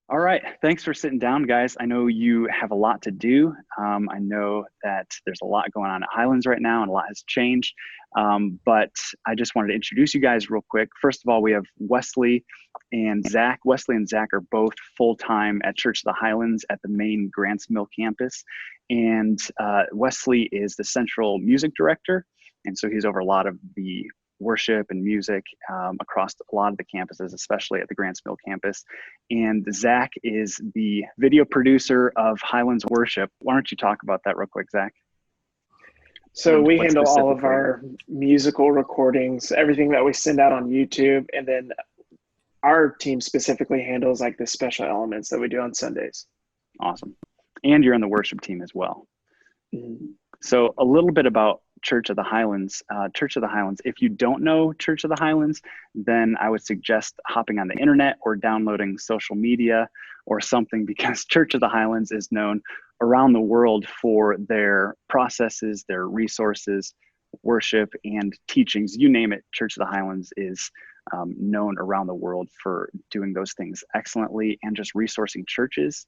All right. Thanks for sitting down, guys. I know you have a lot to do. I know that there's a lot going on at Highlands right now and a lot has changed. But I just wanted to introduce you guys real quick. First of all, we have Wesley and Zach. Wesley and Zach are both full-time at Church of the Highlands at the main Grants Mill campus. And Wesley is the central music director. And so he's over a lot of the worship and music across a lot of the campuses, especially at the Grants Mill campus. And Zach is the video producer of Highlands Worship. Why don't you talk about that real quick, Zach? So And we what handle all of specifically? our musical recordings, everything that we send out on YouTube, and then our team specifically handles like the special elements that we do on Sundays. Awesome. And you're on the worship team as well. Mhm. So a little bit about Church of the Highlands. Church of the Highlands, if you don't know Church of the Highlands, then I would suggest hopping on the internet or downloading social media or something, because Church of the Highlands is known around the world for their processes, their resources, worship, and teachings. You name it, Church of the Highlands is known around the world for doing those things excellently and just resourcing churches.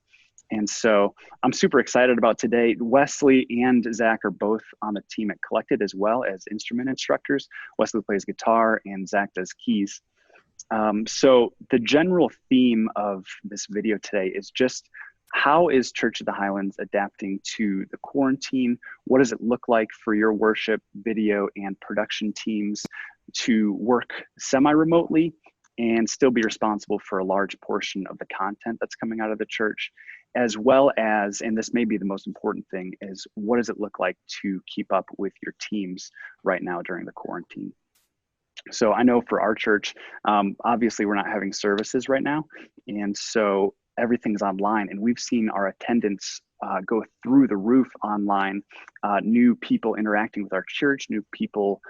And so I'm super excited about today. Wesley and Zach are both on the team at Collected as well as instrument instructors. Wesley plays guitar and Zach does keys. So the general theme of this video today is just how is Church of the Highlands adapting to the quarantine? What does it look like for your worship, video, and production teams to work semi-remotely and still be responsible for a large portion of the content that's coming out of the church, as well as, and this may be the most important thing, is what does it look like to keep up with your teams right now during the quarantine? So I know for our church, obviously we're not having services right now. And so everything's online, and we've seen our attendance go through the roof online, new people interacting with our church, new people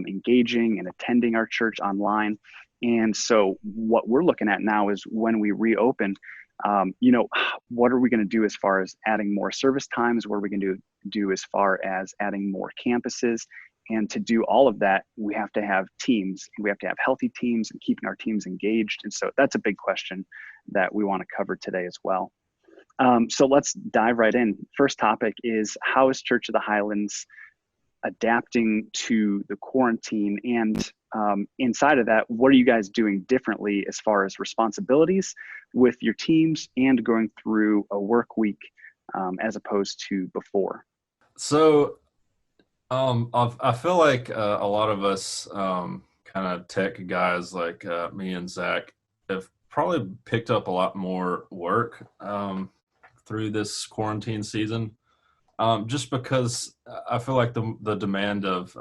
engaging and attending our church online. And so what we're looking at now is when we reopen, what are we going to do as far as adding more service times? What are we going to do as far as adding more campuses? And to do all of that, we have to have teams. We have to have healthy teams and keeping our teams engaged. And so that's a big question that we want to cover today as well. So let's dive right in. First topic is, how is Church of the Highlands adapting to the quarantine? And inside of that, what are you guys doing differently as far as responsibilities with your teams and going through a work week as opposed to before? So I feel like a lot of us kind of tech guys like me and Zach have probably picked up a lot more work through this quarantine season, just because I feel like the demand of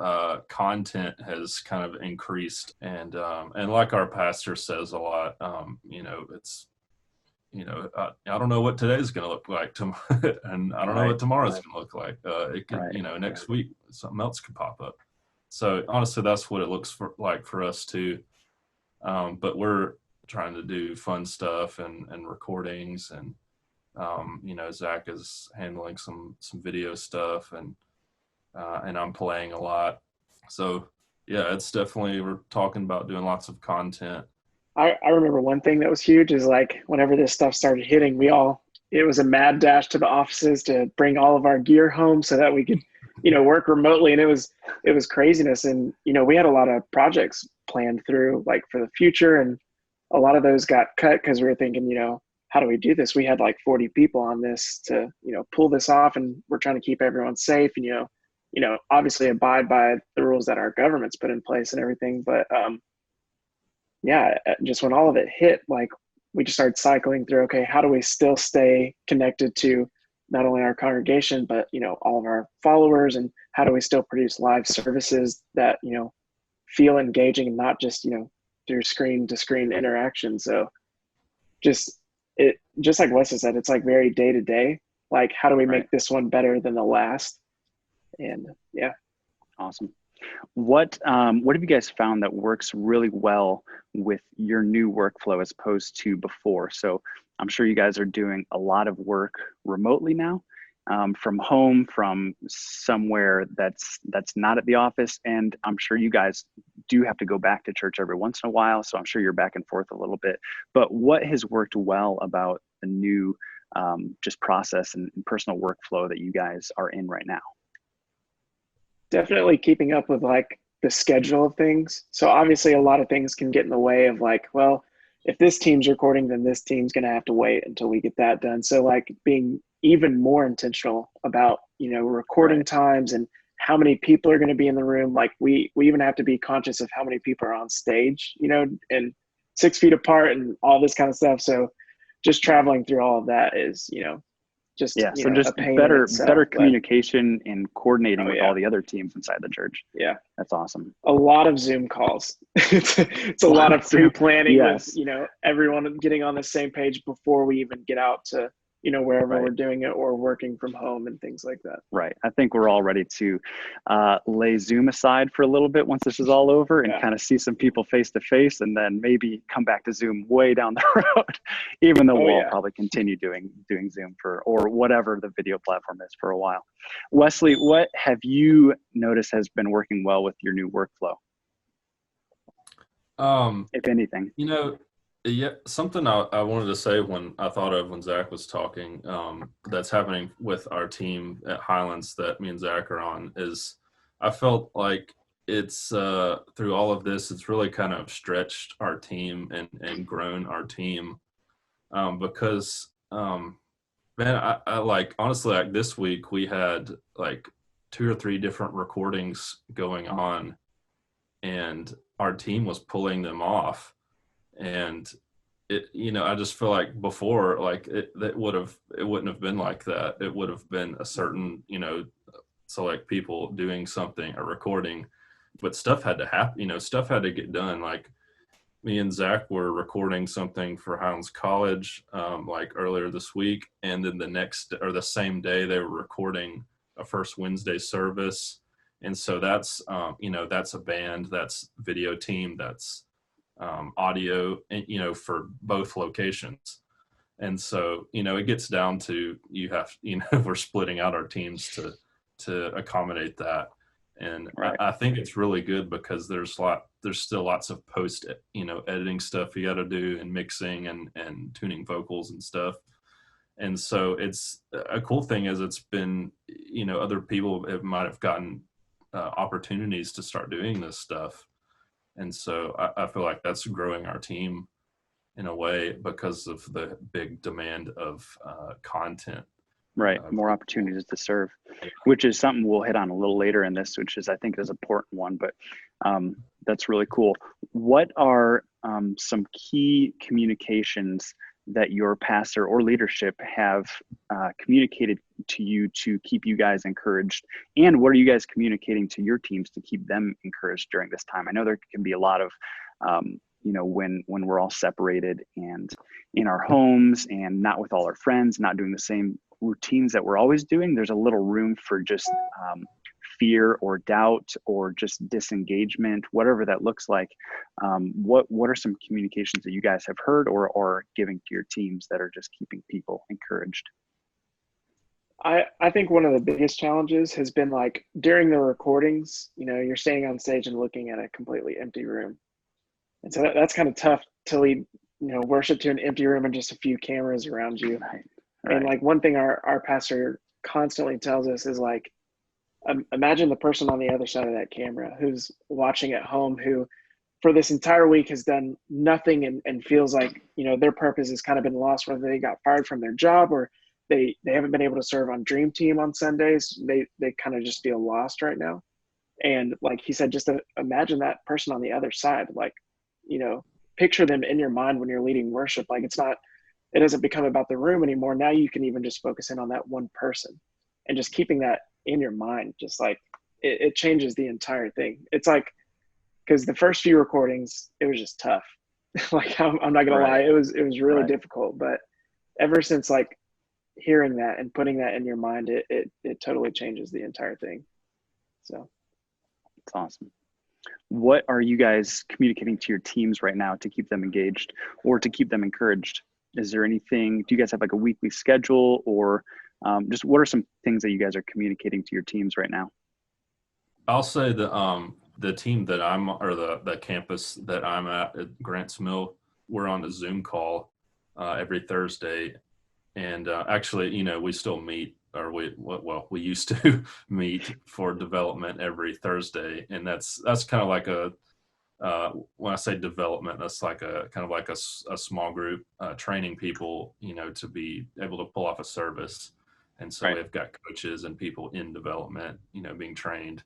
content has kind of increased, and like our pastor says a lot, it's I don't know what today's going to look like and I don't know what tomorrow's going to look like. It could, next week something else could pop up. So honestly, that's what it looks like for us too. But we're trying to do fun stuff and recordings, and Zach is handling some video stuff, and I'm playing a lot. So yeah, it's definitely, we're talking about doing lots of content. I remember one thing that was huge is like whenever this stuff started hitting, it was a mad dash to the offices to bring all of our gear home so that we could, work remotely. And it was craziness. And, we had a lot of projects planned through like for the future, and a lot of those got cut because we were thinking, how do we do this? We had like 40 people on this to, pull this off, and we're trying to keep everyone safe and, obviously abide by the rules that our government's put in place and everything. But, yeah, just when all of it hit, like we just started cycling through, okay, how do we still stay connected to not only our congregation, but, all of our followers, and how do we still produce live services that, feel engaging and not just, through screen to screen interaction. So just like Wesley said, it's like very day to day, like how do we make this one better than the last? And yeah. Awesome. What have you guys found that works really well with your new workflow as opposed to before? So I'm sure you guys are doing a lot of work remotely now. from home, from somewhere that's not at the office. And I'm sure you guys do have to go back to church every once in a while. So I'm sure you're back and forth a little bit. But what has worked well about the new just process and personal workflow that you guys are in right now? Definitely keeping up with like the schedule of things. So obviously a lot of things can get in the way of like, well, if this team's recording, then this team's going to have to wait until we get that done. So like being even more intentional about, recording times and how many people are going to be in the room. Like we even have to be conscious of how many people are on stage, and 6 feet apart and all this kind of stuff. So just traveling through all of that is, just just a pain better in itself, better communication and coordinating with all the other teams inside the church. Yeah, that's awesome. A lot of Zoom calls. it's a lot of pre-planning with everyone getting on the same page before we even get out to wherever we're doing it or working from home and things like that. Right. I think we're all ready to lay Zoom aside for a little bit once this is all over and kind of see some people face to face, and then maybe come back to Zoom way down the road, even though we'll probably continue doing Zoom or whatever the video platform is for a while. Wesley, what have you noticed has been working well with your new workflow? If anything. Yeah, something I wanted to say when I thought of when Zach was talking, that's happening with our team at Highlands that me and Zach are on, is I felt like it's through all of this, it's really kind of stretched our team and grown our team, because man, I like, honestly, like this week we had like 2 or 3 different recordings going on, and our team was pulling them off. And it, I just feel like before, like it wouldn't have been like that. It would have been a certain, so like people doing something, a recording, but stuff had to happen, stuff had to get done. Like me and Zach were recording something for Highlands College, like earlier this week. And then the same day they were recording a First Wednesday service. And so that's, that's a band, that's video team, that's audio, for both locations. And so, it gets down to, you have, we're splitting out our teams to accommodate that. And I think it's really good because there's still lots of post, editing stuff you got to do, and mixing and tuning vocals and stuff. And so it's a cool thing is it's been, other people might have gotten opportunities to start doing this stuff. And so I feel like that's growing our team in a way because of the big demand of content. Right. More opportunities to serve, which is something we'll hit on a little later in this, which is, I think, is an important one, but that's really cool. What are some key communications that your pastor or leadership have communicated to you to keep you guys encouraged? And what are you guys communicating to your teams to keep them encouraged during this time? I know there can be a lot of, when we're all separated and in our homes and not with all our friends, not doing the same routines that we're always doing, there's a little room for just fear or doubt or just disengagement, whatever that looks like. What are some communications that you guys have heard or giving to your teams that are just keeping people encouraged? I think one of the biggest challenges has been like during the recordings, you're staying on stage and looking at a completely empty room. And so that's kind of tough to lead, worship to an empty room and just a few cameras around you. Right. And like one thing our pastor constantly tells us is like, imagine the person on the other side of that camera who's watching at home, who for this entire week has done nothing and feels like, their purpose has kind of been lost, whether they got fired from their job or they haven't been able to serve on Dream Team on Sundays. They kind of just feel lost right now. And like he said, just to imagine that person on the other side, like, picture them in your mind when you're leading worship. Like it doesn't become about the room anymore. Now you can even just focus in on that one person and just keeping that in your mind, just like it changes the entire thing. It's like, because the first few recordings, it was just tough. Like I'm not gonna lie, it was really difficult. But ever since like hearing that and putting that in your mind, it totally changes the entire thing. So it's awesome. What are you guys communicating to your teams right now to keep them engaged or to keep them encouraged? Is there anything? Do you guys have like a weekly schedule, or Just what are some things that you guys are communicating to your teams right now? I'll say the team that or the campus that I'm at Grants Mill, we're on a Zoom call every Thursday, and actually, we still meet, or we used to meet for development every Thursday, and that's kind of like when I say development, that's like a kind of like a small group training people, to be able to pull off a service. And so Right. we've got coaches and people in development, being trained.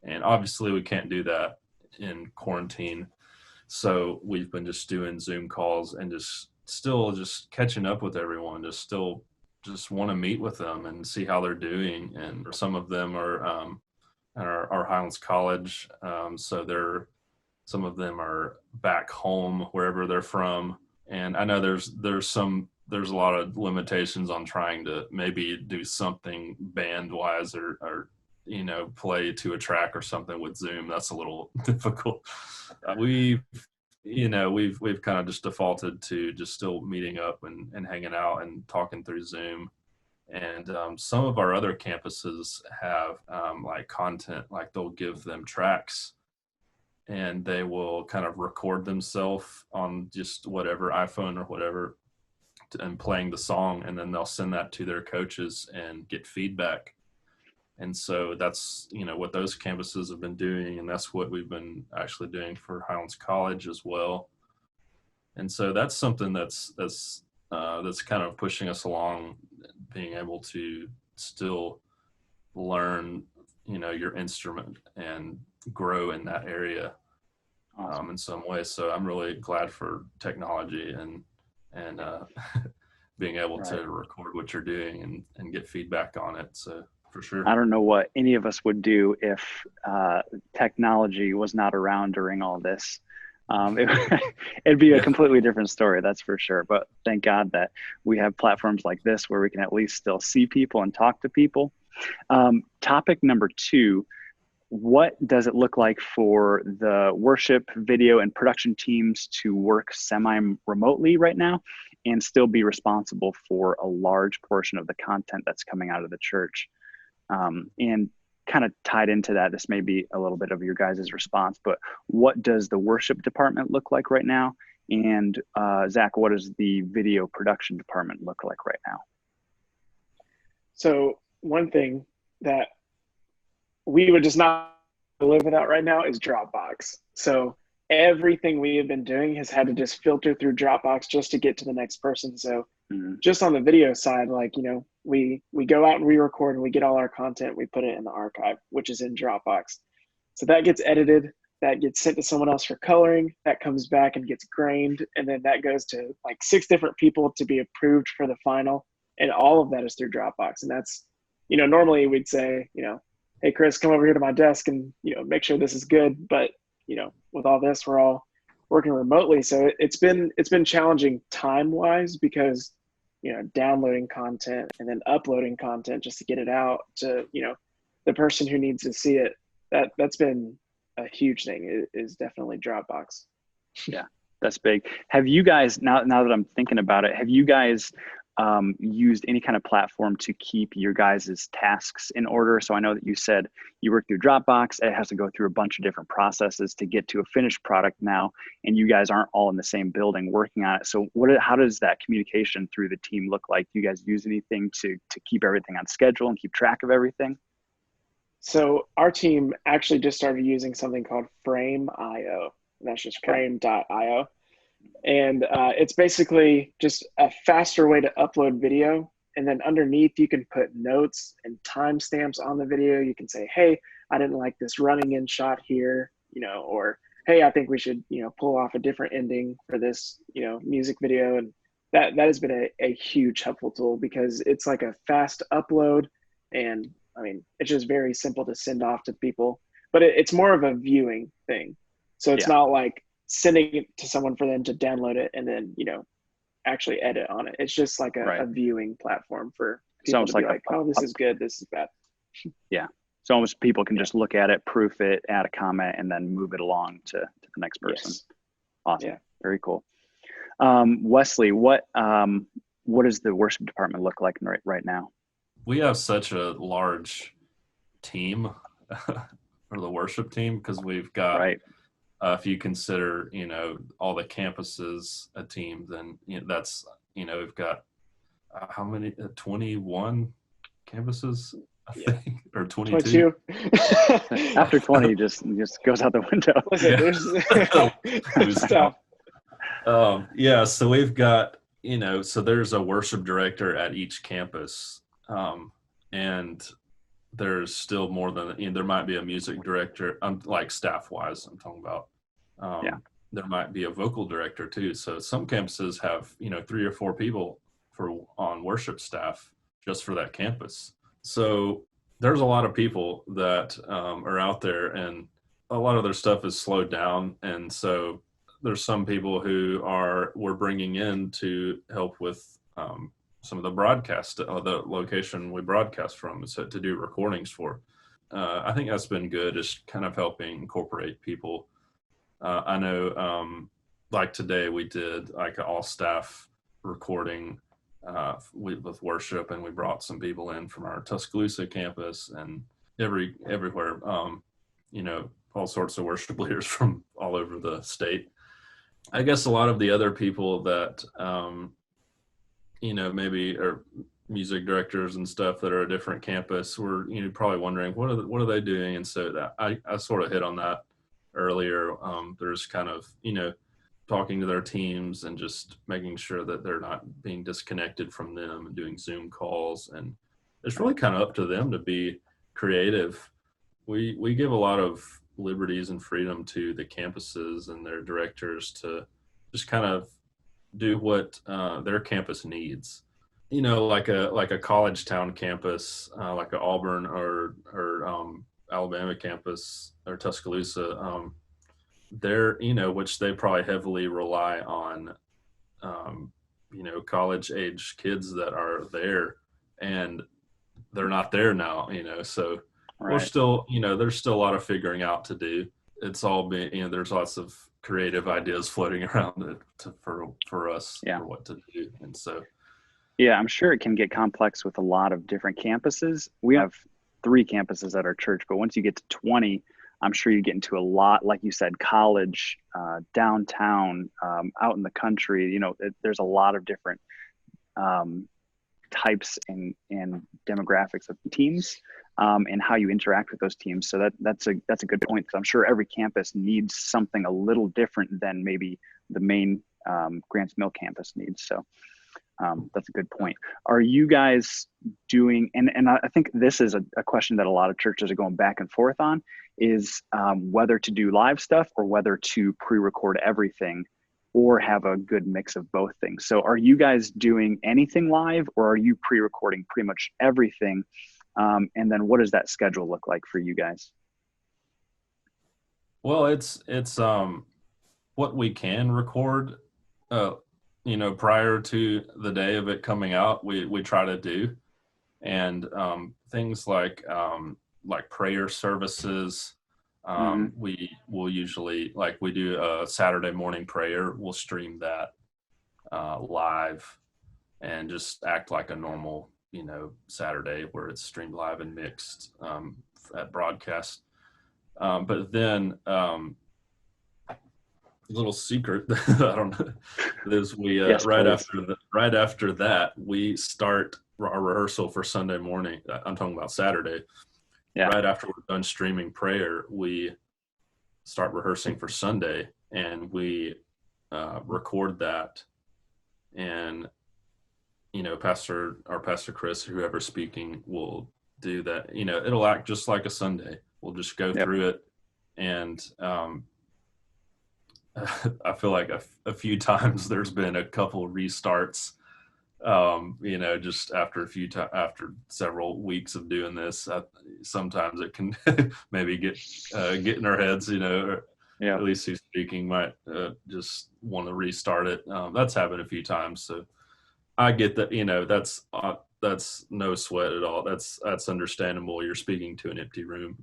And obviously we can't do that in quarantine. So we've been just doing Zoom calls and still catching up with everyone, just want to meet with them and see how they're doing. And some of them are at our Highlands College. So some of them are back home wherever they're from. And I know there's a lot of limitations on trying to maybe do something band wise or play to a track or something with Zoom. That's a little difficult. We've kind of just defaulted to just still meeting up and hanging out and talking through Zoom. And some of our other campuses have like content, like they'll give them tracks and they will kind of record themselves on just whatever iPhone or whatever and playing the song, and then they'll send that to their coaches and get feedback. And so that's what those campuses have been doing, and that's what we've been actually doing for Highlands College as well. And so that's something that's kind of pushing us along, being able to still learn your instrument and grow in that area. Awesome. In some ways. So I'm really glad for technology and being able to record what you're doing and get feedback on it. So for sure. I don't know what any of us would do if technology was not around during all this. It'd be a completely different story, that's for sure. But thank God that we have platforms like this where we can at least still see people and talk to people. Topic number 2, what does it look like for the worship, video, and production teams to work semi-remotely right now and still be responsible for a large portion of the content that's coming out of the church? And kind of tied into that, this may be a little bit of your guys' response, but what does the worship department look like right now? And Zach, what does the video production department look like right now? So one thing that we would just not live without right now is Dropbox. So everything we have been doing has had to just filter through Dropbox just to get to the next person. So just on the video side, like, we go out and re-record and we get all our content, we put it in the archive, which is in Dropbox. So that gets edited, that gets sent to someone else for coloring, that comes back and gets grained, and then that goes to like 6 different people to be approved for the final. And all of that is through Dropbox. And that's, normally we'd say, hey, Chris, come over here to my desk and, make sure this is good. But, with all this, we're all working remotely. So it's been challenging time-wise because, downloading content and then uploading content just to get it out to, the person who needs to see it. That's been a huge thing, is definitely Dropbox. Yeah, that's big. Have you guys, now that I'm thinking about it, have you guys used any kind of platform to keep your guys' tasks in order? So I know that you said you work through Dropbox. It has to go through a bunch of different processes to get to a finished product now, and you guys aren't all in the same building working on it. So how does that communication through the team look like? Do you guys use anything to keep everything on schedule and keep track of everything? So our team actually just started using something called Frame.io. And that's just frame.io. And it's basically just a faster way to upload video. And then underneath, you can put notes and timestamps on the video. You can say, hey, I didn't like this running in shot here, or hey, I think we should, pull off a different ending for this, music video. And that has been a huge helpful tool because it's like a fast upload. And I mean, it's just very simple to send off to people, but it's more of a viewing thing. So it's not like sending it to someone for them to download it and then, actually edit on it. It's just like a viewing platform for people to be like, oh, this is good, this is bad. Yeah. So almost people can just look at it, proof it, add a comment, and then move it along to the next person. Yes. Awesome. Yeah. Very cool. Wesley, what does the worship department look like right now? we have such a large team or the worship team, because we've got, Right. if you consider, all the campuses a team, then that's, we've got how many, 21 campuses, I Yeah. think, or 22. 22. After 20, just goes out the window. Listen, there's stuff. Yeah, so we've got, so there's a worship director at each campus, and there's still more than, there might be a music director, like staff wise, I'm talking about. Yeah. There might be a vocal director too. So some campuses have, 3 or 4 people on worship staff just for that campus. So there's a lot of people that are out there, and a lot of their stuff is slowed down. And so there's some people who we're bringing in to help with some of the broadcast, the location we broadcast from, so to do recordings for. I think that's been good, is kind of helping incorporate people. I know, like today we did like an all staff recording with worship, and we brought some people in from our Tuscaloosa campus and everywhere, all sorts of worship leaders from all over the state. I guess a lot of the other people that, maybe are music directors and stuff that are a different campus were, probably wondering what are they doing? And so that I sort of hit on that earlier. There's kind of, talking to their teams and just making sure that they're not being disconnected from them, and doing Zoom calls. And it's really kind of up to them to be creative. We give a lot of liberties and freedom to the campuses and their directors to just kind of do what their campus needs. Like a college town campus, like a Auburn or Alabama campus or Tuscaloosa, they're, which they probably heavily rely on, college age kids that are there, and they're not there now, so we're Right. still, there's still a lot of figuring out to do. It's all been, there's lots of creative ideas floating around for us, Yeah. for what to do. And so, Yeah, I'm sure it can get complex with a lot of different campuses. We have 3 campuses at our church, but once you get to 20, I'm sure you get into a lot, like you said, college, downtown, out in the country. There's a lot of different types and demographics of teams, and how you interact with those teams. So that's a good point, because I'm sure every campus needs something a little different than maybe the main Grants Mill campus needs. So that's a good point. Are you guys doing, and I think this is a question that a lot of churches are going back and forth on, is whether to do live stuff or whether to pre-record everything, or have a good mix of both things. So are you guys doing anything live, or are you pre-recording pretty much everything? And then what does that schedule look like for you guys? well, it's what we can record, prior to the day of it coming out, we try to do. And things like prayer services, we will usually, like, we do a Saturday morning prayer, we'll stream that live, and just act like a normal, Saturday, where it's streamed live and mixed at broadcast. But then little secret I don't know is we Yes, right please. after that we start our rehearsal for Sunday morning. I'm talking about Saturday. Yeah. Right after we're done streaming prayer, we start rehearsing for Sunday, and we record that. And Pastor Chris, whoever's speaking, will do that. It'll act just like a Sunday. We'll just go through it. And I feel like a few times there's been a couple restarts, just after several weeks of doing this. Sometimes it can maybe get in our heads, or at least who's speaking might just want to restart it. That's happened a few times. So I get that, that's no sweat at all. That's understandable. You're speaking to an empty room.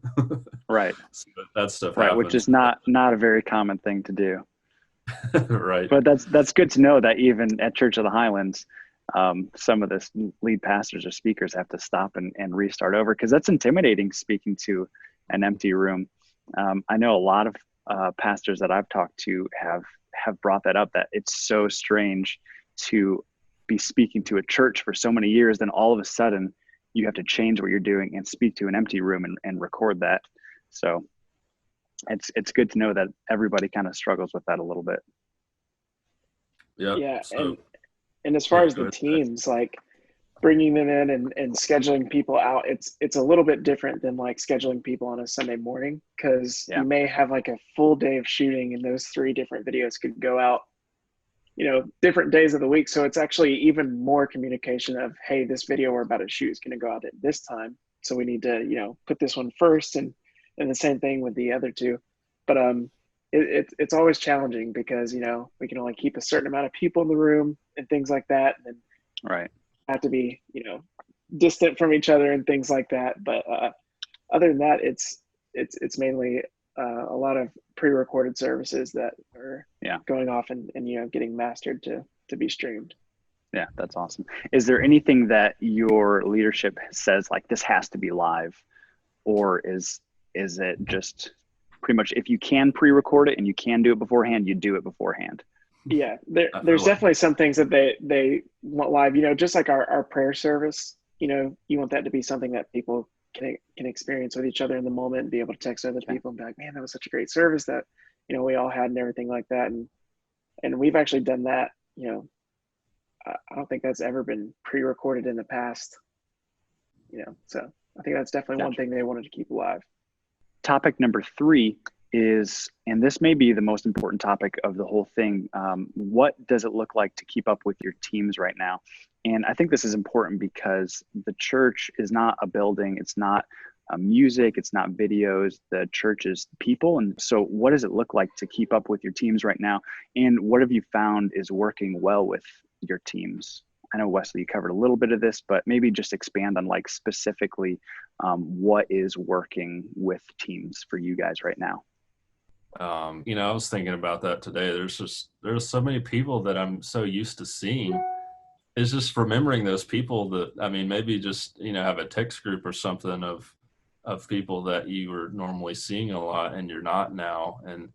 Right. So that stuff right. happens. Which is not a very common thing to do. Right. But that's good to know that even at Church of the Highlands, some of the lead pastors or speakers have to stop and restart over, because that's intimidating, speaking to an empty room. I know a lot of pastors that I've talked to have brought that up, that it's so strange to be speaking to a church for so many years, then all of a sudden you have to change what you're doing and speak to an empty room and record that. So it's good to know that everybody kind of struggles with that a little bit. Yeah. So, And as far as go the ahead. teams, like bringing them in and scheduling people out, it's a little bit different than like scheduling people on a Sunday morning, because you may have like a full day of shooting and those 3 different videos could go out, different days of the week. So it's actually even more communication of, hey, this video we're about to shoot is going to go out at this time, so we need to put this one first, and the same thing with the other 2. But it's always challenging because we can only keep a certain amount of people in the room and things like that, and then Right. have to be distant from each other and things like that. But other than that, it's mainly a lot of pre-recorded services that are going off and getting mastered to be streamed. Yeah, that's awesome. Is there anything that your leadership says like this has to be live, or is it just pretty much if you can pre-record it and you can do it beforehand, you do it beforehand? Yeah, there's definitely some things that they want live, just like our prayer service, you want that to be something that people can experience with each other in the moment and be able to text other people and be like, man, that was such a great service that, we all had and everything like that. And we've actually done that, I don't think that's ever been pre-recorded in the past, so I think that's definitely one thing they wanted to keep alive. Topic number 3 is, and this may be the most important topic of the whole thing, what does it look like to keep up with your teams right now? And I think this is important because the church is not a building, it's not music, it's not videos, the church is people. And so what does it look like to keep up with your teams right now? And what have you found is working well with your teams? I know, Wesley, you covered a little bit of this, but maybe just expand on like specifically what is working with teams for you guys right now. I was thinking about that today. There's so many people that I'm so used to seeing. It's just remembering those people that, maybe just, have a text group or something of people that you were normally seeing a lot and you're not now. And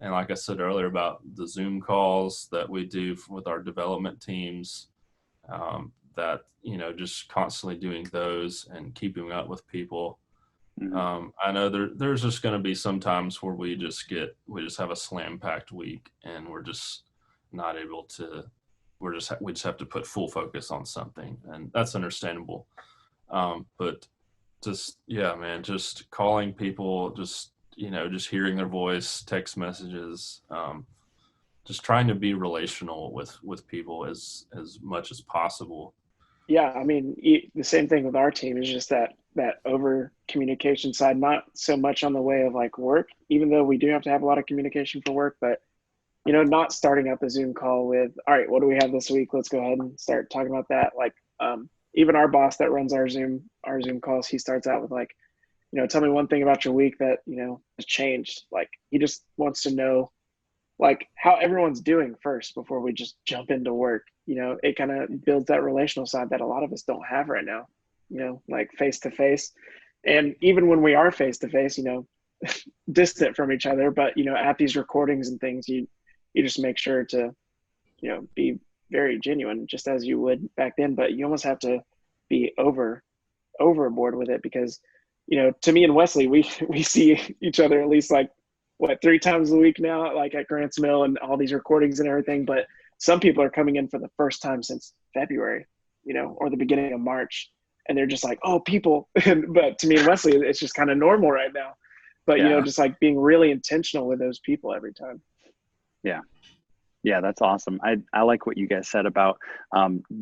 like I said earlier about the Zoom calls that we do with our development teams, that, just constantly doing those and keeping up with people. I know there's just going to be some times where we just have a slam packed week and we're just not able to, we just have to put full focus on something, and that's understandable. But just, just calling people, just hearing their voice, text messages, just trying to be relational with people as much as possible. Yeah, the same thing with our team is just that over communication side, not so much on the way of like work, even though we do have to have a lot of communication for work, but not starting up a Zoom call with, all right, what do we have this week? Let's go ahead and start talking about that. Like, even our boss that runs our Zoom calls, he starts out with like, tell me one thing about your week that, has changed. Like, he just wants to know like how everyone's doing first before we just jump into work. It kind of builds that relational side that a lot of us don't have right now, like face to face. And even when we are face to face, distant from each other, but at these recordings and things, you just make sure to be very genuine, just as you would back then. But you almost have to be overboard with it, because to me and Wesley, we see each other at least like 3 times a week now, like at Grants Mill and all these recordings and everything. But some people are coming in for the first time since February, or the beginning of March, and they're just like, oh, people. But to me and Wesley, it's just kind of normal right now. But just like being really intentional with those people every time. Yeah, that's awesome. I like what you guys said about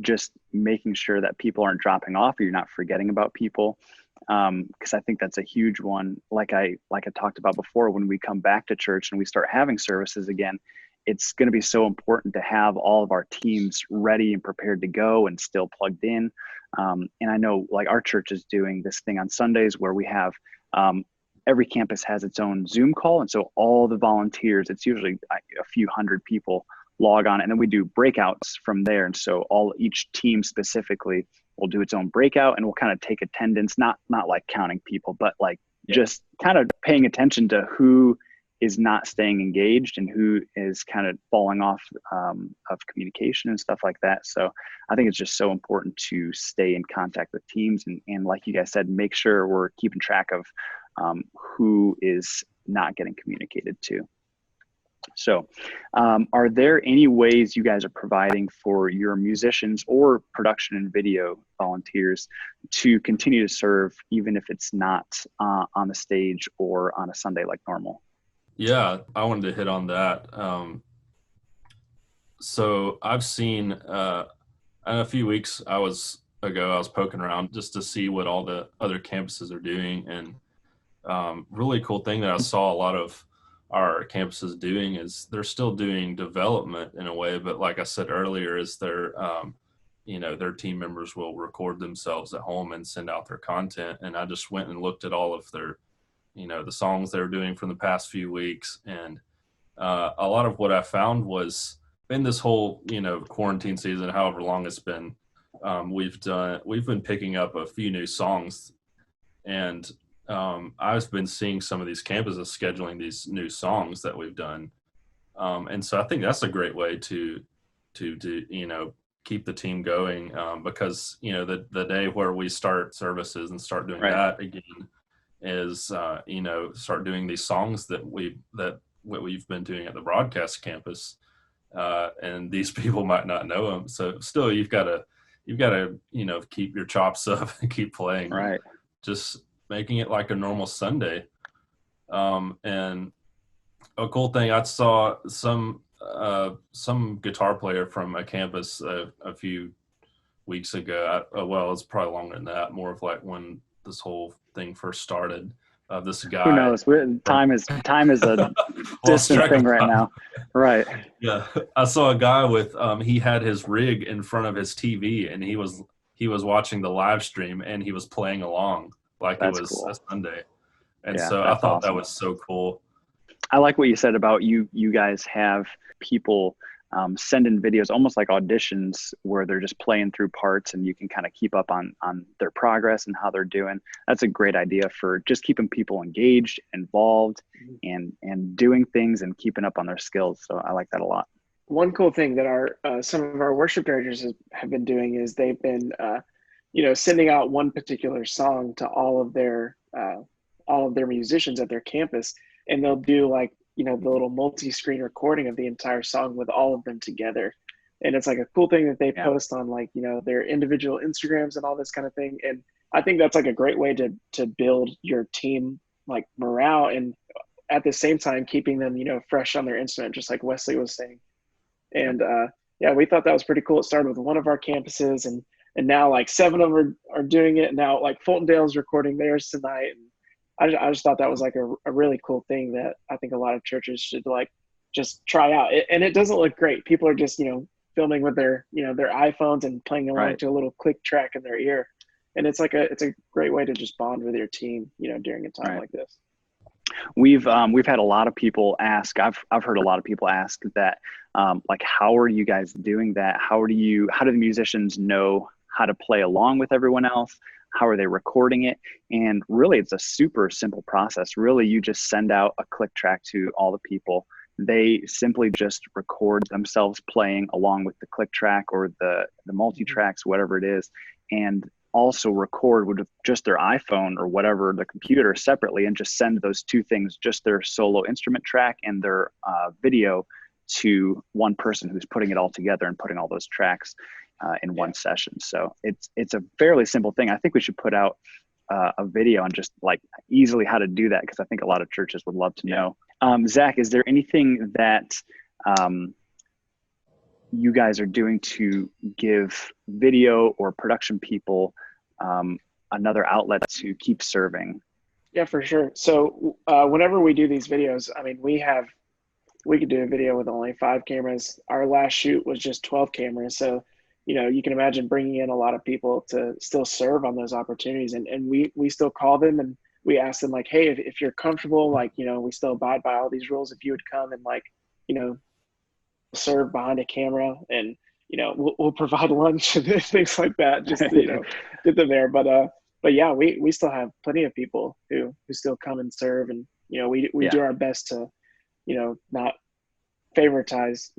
just making sure that people aren't dropping off, or you're not forgetting about people. Because I think that's a huge one. Like I talked about before, when we come back to church and we start having services again, it's going to be so important to have all of our teams ready and prepared to go and still plugged in. And I know like our church is doing this thing on Sundays where we have every campus has its own Zoom call. And so all the volunteers, it's usually a few hundred people log on, and then we do breakouts from there. And so each team specifically will do its own breakout, and we'll kind of take attendance, not like counting people, but like just kind of paying attention to who is not staying engaged and who is kind of falling off of communication and stuff like that. So I think it's just so important to stay in contact with teams and like you guys said, make sure we're keeping track of who is not getting communicated to. So are there any ways you guys are providing for your musicians or production and video volunteers to continue to serve, even if it's not on the stage or on a Sunday like normal? Yeah, I wanted to hit on that. So I've seen a few weeks ago, I was poking around just to see what all the other campuses are doing. And really cool thing that I saw a lot of our campuses doing is they're still doing development in a way, but like I said earlier, is their team members will record themselves at home and send out their content. And I just went and looked at all of their, the songs they were doing from the past few weeks. And a lot of what I found was in this whole, quarantine season, however long it's been, we've been picking up a few new songs. And I've been seeing some of these campuses scheduling these new songs that we've done. And so I think that's a great way to keep the team going, because, the day where we start services and start doing that again is, start doing these songs that we've been doing at the broadcast campus. And these people might not know them. So still you've got to, keep your chops up and keep playing. Right. Just making it like a normal Sunday. And a cool thing, I saw some guitar player from a campus a few weeks ago. It's probably longer than that, more of like when this whole thing first started. This guy. Who knows? Time is a distant thing right now. Right. Yeah. I saw a guy with, he had his rig in front of his TV and he was watching the live stream and he was playing along like it was a Sunday. And so I thought that was so cool. I like what you said about you guys have people send in videos, almost like auditions, where they're just playing through parts and you can kind of keep up on their progress and how they're doing. That's a great idea for just keeping people engaged, involved, and doing things and keeping up on their skills. So I like that a lot. One cool thing that some of our worship directors have been doing is they've been sending out one particular song to all of their musicians at their campus, and they'll do like the little multi-screen recording of the entire song with all of them together. And it's like a cool thing that they post on like their individual Instagrams and all this kind of thing. And I think that's like a great way to build your team like morale, and at the same time keeping them fresh on their instrument, just like Wesley was saying. And we thought that was pretty cool. It started with one of our campuses, and now like 7 of them are doing it. And now like Fultondale's recording theirs tonight. And I just thought that was like a really cool thing that I think a lot of churches should like just try out. And it doesn't look great. People are just, filming with their iPhones and playing along to a little click track in their ear. And it's like it's a great way to just bond with your team, during a time like this. We've had a lot of people ask, I've heard a lot of people ask that, like, how are you guys doing that? How do the musicians know how to play along with everyone else? How are they recording it? And really, it's a super simple process. Really, you just send out a click track to all the people. They simply just record themselves playing along with the click track or the multi-tracks, whatever it is, and also record with just their iPhone or whatever, the computer separately, and just send those two things, just their solo instrument track and their video, to one person who's putting it all together and putting all those tracks in one session. So it's a fairly simple thing. I think we should put out a video on just like easily how to do that, because I think a lot of churches would love to know. Zach, is there anything that you guys are doing to give video or production people another outlet to keep serving? Yeah, for sure. So whenever we do these videos, I mean, we could do a video with only 5 cameras. Our last shoot was just 12 cameras. So, you can imagine bringing in a lot of people to still serve on those opportunities. And we still call them and we ask them like, hey, if you're comfortable, like, we still abide by all these rules. If you would come and like, serve behind a camera, and we'll provide lunch and things like that, just to, get them there. But yeah, we still have plenty of people who still come and serve, and we do our best to not favoritize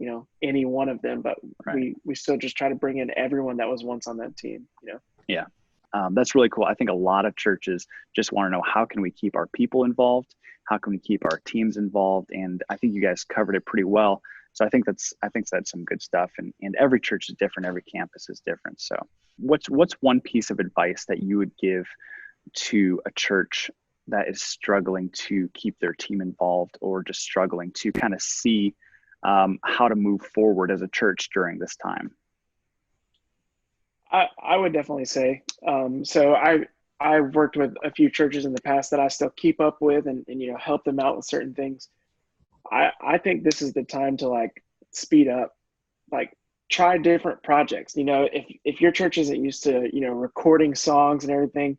any one of them, but right. we still just try to bring in everyone that was once on that team. Yeah. That's really cool. I think a lot of churches just want to know, how can we keep our people involved? How can we keep our teams involved? And I think you guys covered it pretty well. So I think that's some good stuff. And every church is different. Every campus is different. So what's one piece of advice that you would give to a church that is struggling to keep their team involved, or just struggling to kind of see how to move forward as a church during this time? I would definitely say, so I've worked with a few churches in the past that I still keep up with, and help them out with certain things. I think this is the time to like speed up, like try different projects. If your church isn't used to recording songs and everything,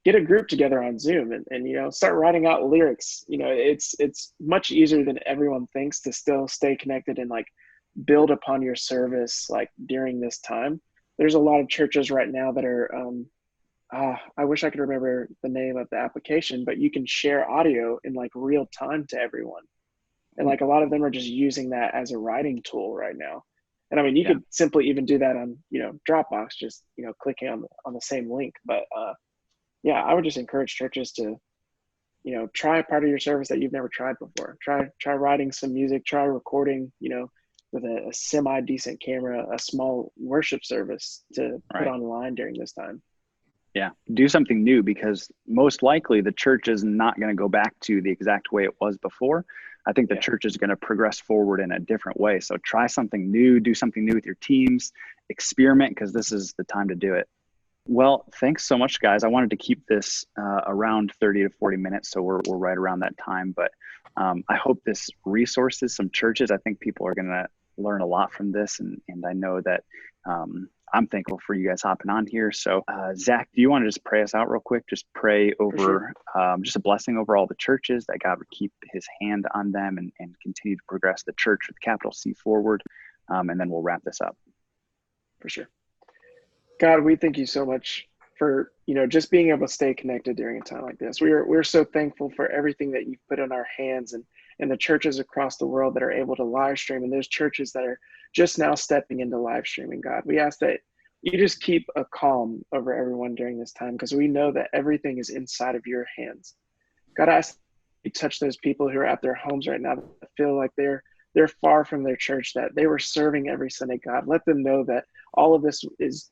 get a group together on Zoom, and start writing out lyrics. It's much easier than everyone thinks to still stay connected and like build upon your service like during this time. There's a lot of churches right now that are I wish I could remember the name of the application, but you can share audio in like real time to everyone. And like a lot of them are just using that as a writing tool right now. And I mean, you could simply even do that on, Dropbox, just, clicking on the same link. But yeah, I would just encourage churches to, try a part of your service that you've never tried before. Try writing some music, try recording, with a semi-decent camera, a small worship service to put online during this time. Yeah, do something new, because most likely the church is not going to go back to the exact way it was before. I think the church is going to progress forward in a different way. So try something new, do something new with your teams, experiment, because this is the time to do it. Well, thanks so much, guys. I wanted to keep this around 30 to 40 minutes, so we're right around that time. But I hope this resources some churches. I think people are going to learn a lot from this, and I know that I'm thankful for you guys hopping on here. So Zach, do you want to just pray us out real quick? Just pray over just a blessing over all the churches, that God would keep his hand on them and continue to progress the church with capital C forward. And then we'll wrap this up. For sure. God, we thank you so much for, just being able to stay connected during a time like this. We're so thankful for everything that you've put in our hands, and the churches across the world that are able to live stream, and those churches that are just now stepping into live streaming. God, we ask that you just keep a calm over everyone during this time, because we know that everything is inside of your hands. God, I ask you touch those people who are at their homes right now that feel like they're far from their church, that they were serving every Sunday. God, let them know that all of this is,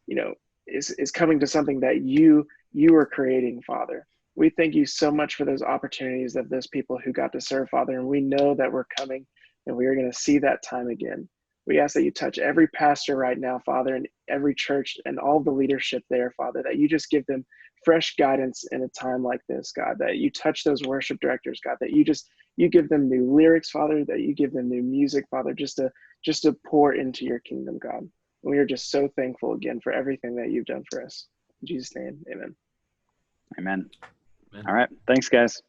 is coming to something that you are creating, Father. We thank you so much for those opportunities of those people who got to serve, Father. And we know that we're coming, and we are going to see that time again. We ask that you touch every pastor right now, Father, and every church and all the leadership there, Father, that you just give them fresh guidance in a time like this, God, that you touch those worship directors, God, that you give them new lyrics, Father, that you give them new music, Father, just to pour into your kingdom, God. And we are just so thankful again for everything that you've done for us. In Jesus' name, amen. Amen. All right. Thanks, guys.